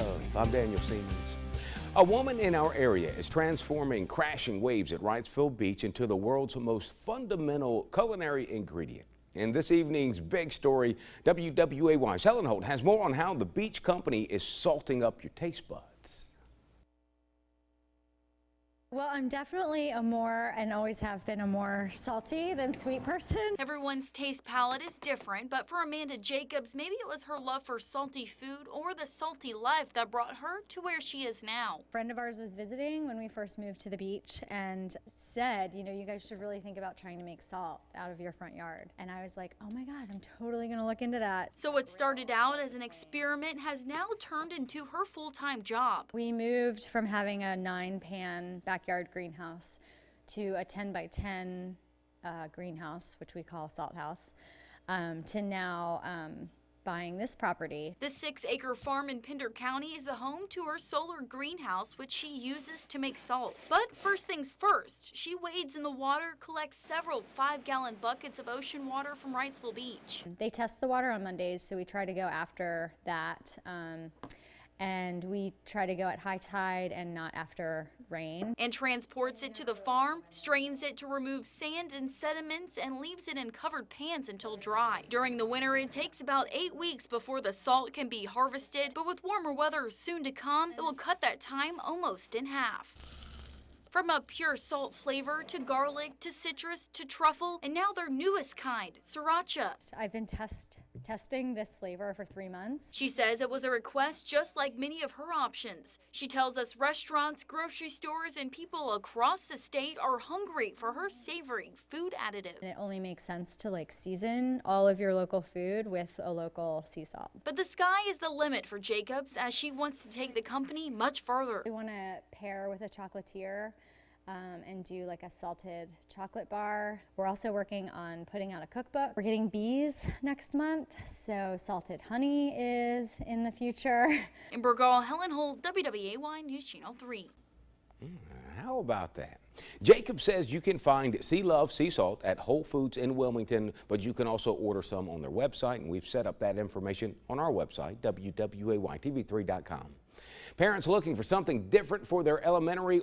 Love. I'm Daniel Siemens. A woman in our area is transforming crashing waves at Wrightsville Beach into the world's most fundamental culinary ingredient. In this evening's big story, WWAY's Helen Holt has more on how the beach company is salting up your taste buds. Well, I'm definitely a more, and always have been, a more salty than sweet person. Everyone's taste palette is different, but for Amanda Jacobs, maybe it was her love for salty food or the salty life that brought her to where she is now. A friend of ours was visiting when we first moved to the beach and said, you know, you guys should really think about trying to make salt out of your front yard. And I was like, oh my God, I'm totally gonna look into that. So what started out as an experiment has now turned into her full-time job. We moved from having a 9-pan backyard greenhouse to a 10 by 10 greenhouse, which we call salt house, to now buying this property. The 6-acre farm in Pender County is the home to her solar greenhouse, which she uses to make salt. But first things first, she wades in the water, collects several 5-gallon buckets of ocean water from Wrightsville Beach. They test the water on Mondays, so we try to go after that. And we try to go at high tide and not after rain. And transports it to the farm, strains it to remove sand and sediments, and leaves it in covered pans until dry. During the winter, it takes about 8 weeks before the salt can be harvested, but with warmer weather soon to come, it will cut that time almost in half. From a pure salt flavor to garlic to citrus to truffle, and now their newest kind, sriracha. I've been testing this flavor for 3 months. She says it was a request just like many of her options. She tells us restaurants, grocery stores, and people across the state are hungry for her savory food additive. And it only makes sense to season all of your local food with a local sea salt. But the sky is the limit for Jacobs as she wants to take the company much further. We want to pair with a chocolatier and do a salted chocolate bar. We're also working on putting out a cookbook. We're getting bees next month, so salted honey is in the future. In Burgal, Helen Holt, WWAY News Channel 3. How about that? Jacob says you can find Sea Love Sea Salt at Whole Foods in Wilmington, but you can also order some on their website, and we've set up that information on our website, WWAYTV3.com. Parents looking for something different for their elementary